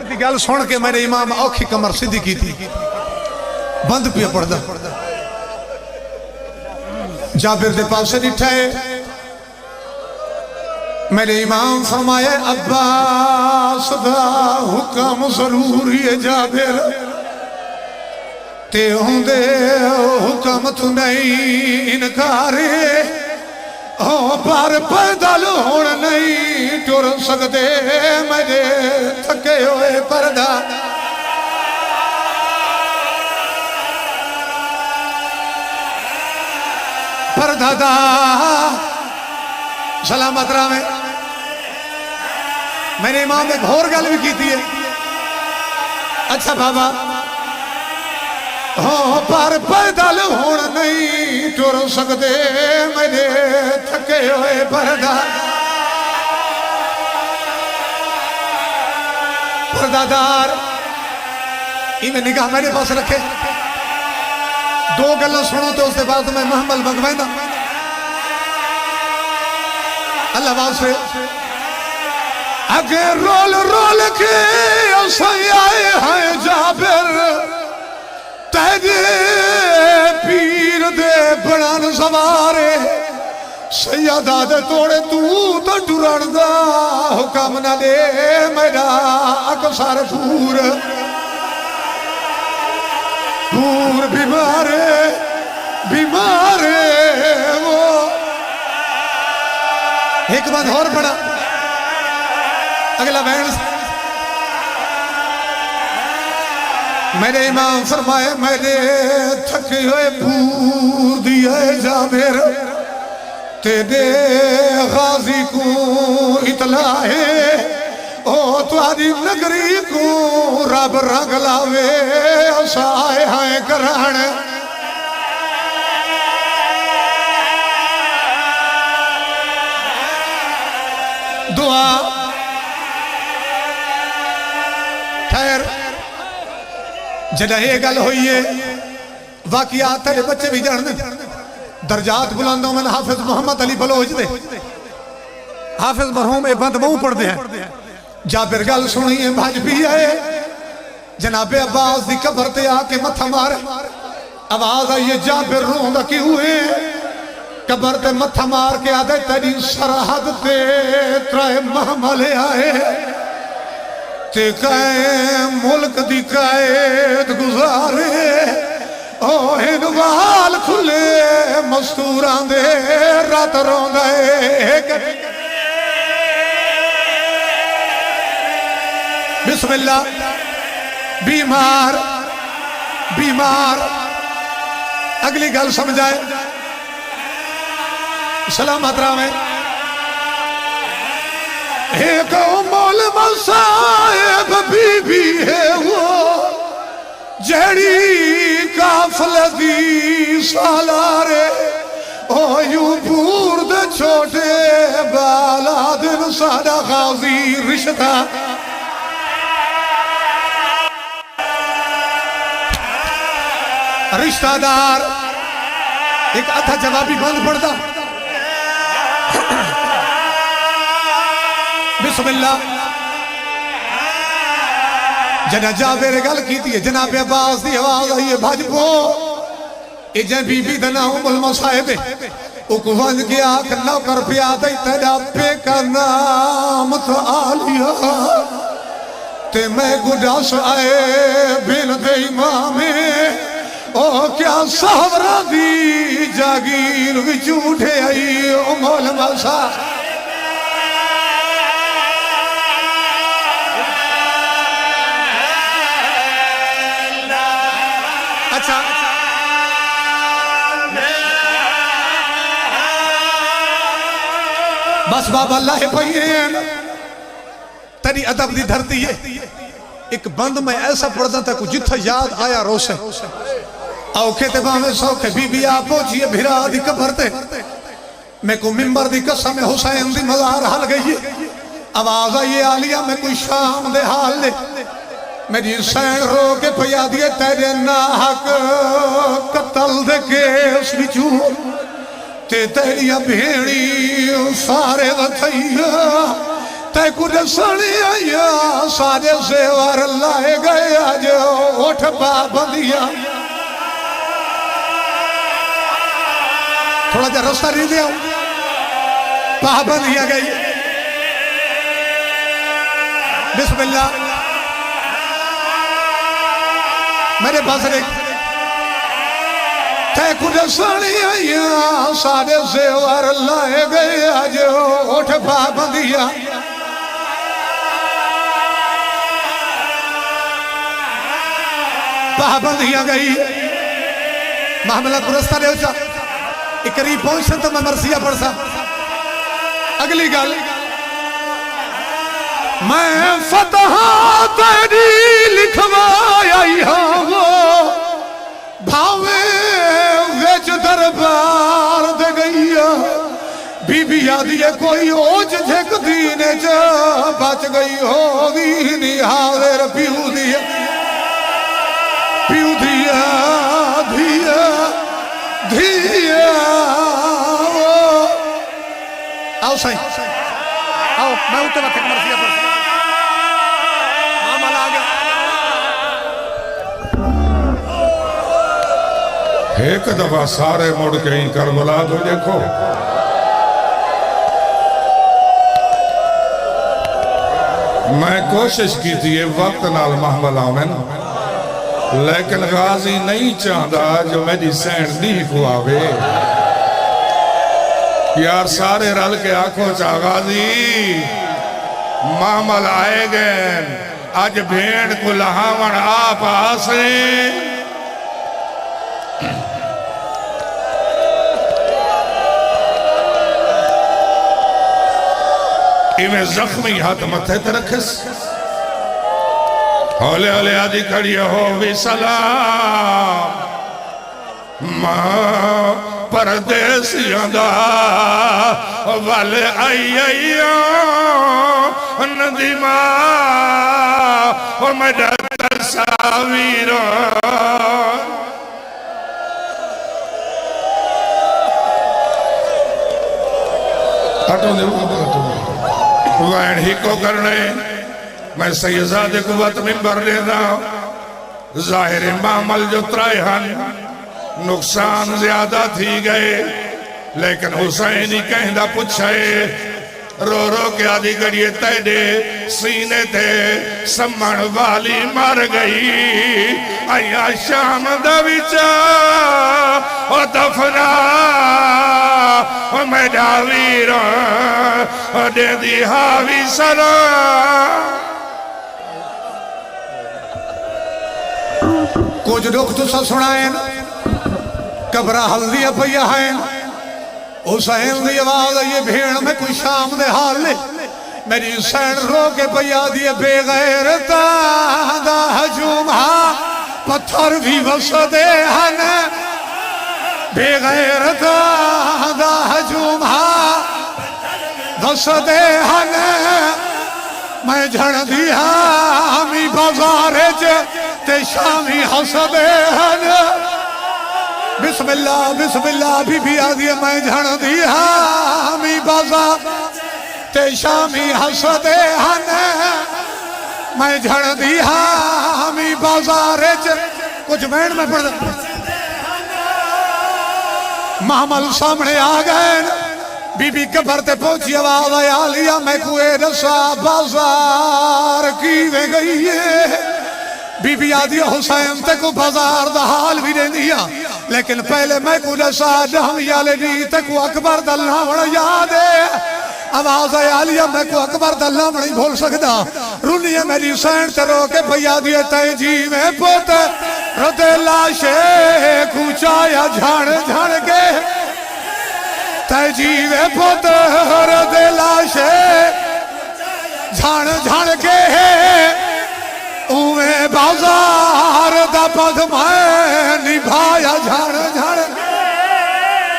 جابر دی گل سن کے میرے امام اوکھی کمر سیدھی کی تھی بند پیا پڑھدا جابر دے پاس سے نٹھائے میرے امام فرمائے عباس دا حکم ضروری ہے جابر تے ہوں دے حکم تو نہیں انکارے پر پیدل ہون نہیں ٹر سکتے میرے تھکے ہوئے پردہ پردہ دا سلامت راہ میں میرے امام نے ایک اور گل بھی کی تھی ہے اچھا بابا پر پیدل ہون نہیں ٹر سکتے میرے تھکے ہوئے پردہ پردہ دار میں نگاہ میرے پاس رکھے دو گلہ سنو تو اس کے بعد میں محمل بگوائندہ اللہ واسے اگر رول رول کے اسائی آئے ہیں جابر تیرے پیر دے بڑان سوارے سیدہ دے توڑے تو ڈران دا حکم نہ دے میرا اکسار پور بیمارے وہ ایک بات اور پڑا اگلا بینس میرے امام فرمائے میرے تھکے ہوئے پور دیئے جابر تیرے غازی کو اطلاع ہے او تواری نگری کو رب رنگ لاوے اسائے ہائے کران دعا خیر جدہ یہ گل ہوئی ہے واقعات تیرے بچے بھی جاندے درجات بلاندوں میں حافظ محمد علی بلوچ دے حافظ مرحوم اے بند مہو پڑھ دے ہیں جابر گل سنی ہے بھاج بھی آئے جناب عباس دی قبر تے آکے متھا مارے آواز آئیے جابر روندہ کی ہوئے قبر تے متھا مار کے آدھے تیری سرحد تے ترائے محملے آئے تے کائے ملک دی قائد گزارے انوال کھلے مستوران دے رات روندے بسم اللہ بیمار اگلی گل سمجھائے سلامت راہ میں ایک مول مصائب بی بی ہے وہ جڑی کافل دی سالارے او یوں پور دے چھوٹے بالا دن سادہ غازی رشتہ رشتہ دار ایک آدھا جوابی بند پڑتا بسم اللہ جنہ جابر گل کی تھی جناب عباس دی آواز آئیے بھاج پو اے جن بی بی دنا ام المصائب اکوان کی آنکھ نوکر پیادہ تیرا پہ کا نام تو آلیا تے میں گڈاس آئے بین دے امامے او کیا سہورہ دی جاگیر وچ اٹھے آئی ام المصائب بس بابا اللہ پہین تیری عدب دی دھرتی ہے ایک بند میں ایسا پڑھتا تھا کہ جتھا یاد آیا روسے اوکے تے باہمیں سوکے بی بی آپ پوچھئے بھیرا دی کبھرتے میں کو ممبر دی قسم حسین دی مزار حل گئی آواز آئیے آلیہ میں کوئی شام دے حال دے میری سین رو کے پیا دیے تیرے ناحق قتل دے کے اس بچو تے تیری بھیڑی سارے وطھئیا تے کچھ سنی آیا سارے زیور لائے گئے آج اٹھ پابندیاں تھوڑا جا رستہ نہیں دیا پابندیاں گئی بسم اللہ میرے بزرگ تے کچھ سنی آیا سارے زیور لائے گئے آج اٹھ پابندیاں پابندیاں گئی معاملہ درستہ دے ہوچا ایک قریب پہنچتا تو میں مرثیہ پڑھ سا اگلی گل میں فتح تیری لکھوائی ہوں بھاوے ویچ دربار دے گئی بی بی یادی ہے کوئی اوج جھک دینے جا بچ گئی ہوگی نہیں حاضر پیو دی پیو دیا دیا دیا آؤ سائیں آؤ میں ہوتے وقت مرثیہ پر ماما لاغا ایک دفعہ سارے مڑ کے ہی کربلا تو دیکھو میں کوشش کی تھی یہ وقت نال محملہ میں لیکن غازی نہیں چاہتا جو میری سینڈ نہیں کو آوے یار سارے رل کے آنکھوں چاہ غازی معامل آئے گئے آج بھیڑ کو لہاون آپ آسے میں زخمی ہاتھ متھے تے رکھس ہولے ہولے آدھی کھڑی ہو بھی سلام ماں پردیسیاں دا والے آئی ندی ماں اور میڈا تصاویروں ہٹو دے وین ہی کو کرنے میں سیزاد قوت منبر لینا ظاہر معامل جو ترائے ہن نقصان زیادہ تھی گئے لیکن حسینی کہندہ پچھائے رو رو کے آدھی گڑیے تیڑے سینے تھے سمن والی مر گئی آیا شام دویچا او دفنا او میڈا ویران او دے دی ہاوی سلام کچھ لوگ تو سا سنائیں کبرہ حلدیہ پیا ہیں حسین دی آواز یہ بھیڑ میں کوئی شام دے حال لے میری حسین رو کے پیا دیے بے غیرتا دا ہجوم ہاں پتھر بھی وسدے ہن بے غیرتا دا ہجوم ہاں وسدے ہن میں جھڑ دیا ہمی بازارے تے شامی حسدے ہن بسم اللہ بی بی آدھی میں جھڑ دیا ہمی بازار تے شامی حسدے ہن میں جھڑ دیا ہمی بازارے کچھ بینڈ میں پڑھ دیں محمل سامنے آگئے بی بی قبر تے پہنچی آواز آیا لیا میں کوئے رسا بازار کی وے گئی ہے بی بی آدھی حسین تے کو بازار دا حال بھی دیں دیا لیکن پہلے میں کو رسا جہمی آلینی تے کو اکبر دلنا بڑا یاد ہے آواز آیا لیا میں کو اکبر دلنا بڑا نہیں بھول سکتا رونی ہے میری حسین تے رو کے بھئی آدھی تے جی میں پوت ردے لاشے کچایا جھاڑ کے تے جیوے پتر دلاشے جھاڑ کے اوے بازار دا پد میں نبھایا جھاڑ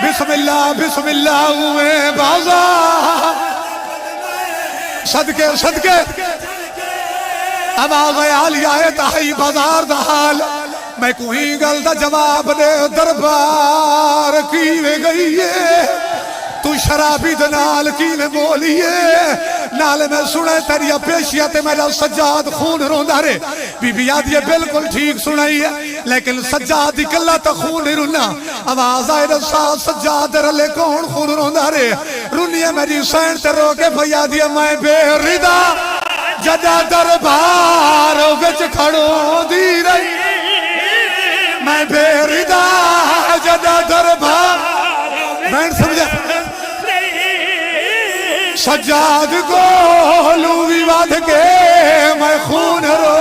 بسم اللہ اوے بازار صدقے آواز آلی آئے تاہی بازار دا حال میں کوئی گل دا جواب دے دربار کی وے گئی ہے تو شرابی دنال کی میں بولیے نالے میں سنے تیری پیشیاں تے میرا سجاد خون روندا رے بی بی یاد یہ بالکل ٹھیک سنائی ہے لیکن سجاد دی کلا تا خون نہیں رونا آواز آئے رسا سجاد رلے کون خون روندا رے رونی ہے میری حسین تے رو کے بھیا دیا میں بے ردا جدا دربار وچ کھڑوں دی رہی میں بے ردا جدا دربار بہن سمجھا سجاد کو لوی واد کے میں خون رو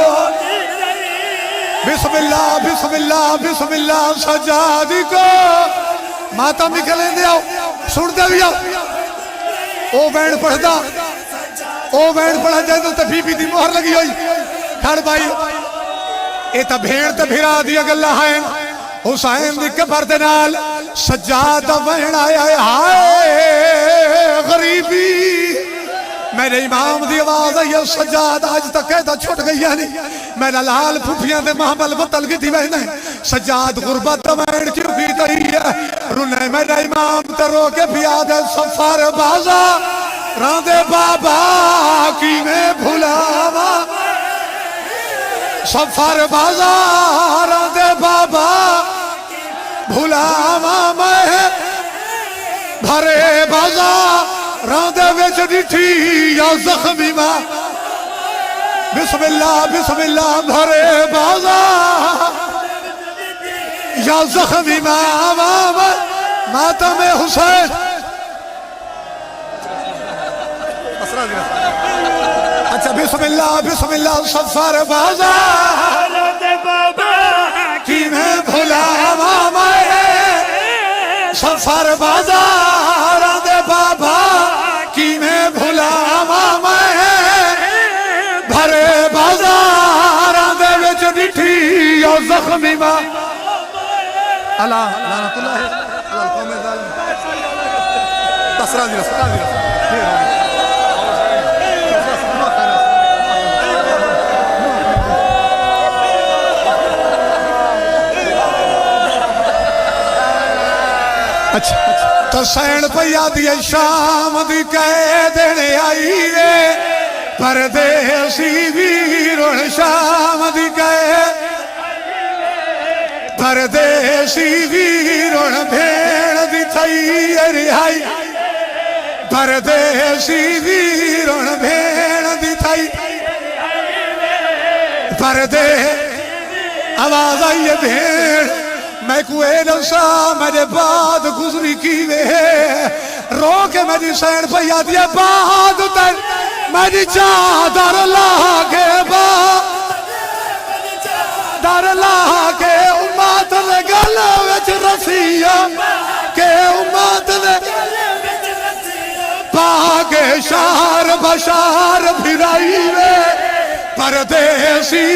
بسم اللہ بسم اللہ بسم اللہ سجاد کو ماتا مکلیں دے آؤ سن دے بھی آؤ او بہن پڑھا جائے تو بی بی دی مہر لگی ہوئی کھڑ بھائی اے تا بھیڑ تا بھیرا دیا گلہ ہائیں حسین دی کبر دے نال سجاد بہن آیا ہائے غریبی میرے امام دی آواز ہے سجاد آج تک قیدہ چھوٹ گئی ہے نہیں میرا لال پھوپیاں دے محمل بطل کی تھی بہن سجاد غربت بہن کیوں کی تھی ہے رونے میرا امام ترو کے بیاد سفر بازا راندے بابا کی میں بھولاوا سفر بازا راندے بابا بھولاوا میں بھرے بازا راندے ویچ ڈٹھی یا زخمی ماں بسم اللہ بھرے بازا یا زخمی ماں ماتم حسین اچھا بسم اللہ سفر بازا کی میں بھولاوا میں سفر بازا راندے بابا کی میں بھولاوا میں بھرے بازاراں دے وچ ڈٹھی او زخمی ماں اللہ لعنت اللہ علی القوم الظالمین بسرا دی اچھا تو سین پیا دی شام دی کہہ دینے آئی ہے پردیسی ویرون شام دی کہے پردیسی ویرون بھیڑ دی تھئی رہائی پردیسی ویرون بھیڑ دی تھئی پردے آواز آئی بھیڑ میں کوئے نسا میرے بعد گزری کی وے رو کے میری سین پیا دیا بعد تر میری چادر لاغے با در لاغے امت نے گلہ وچ رسیا کہ امت نے پاگے شار بشار بھرائی وے پردیسی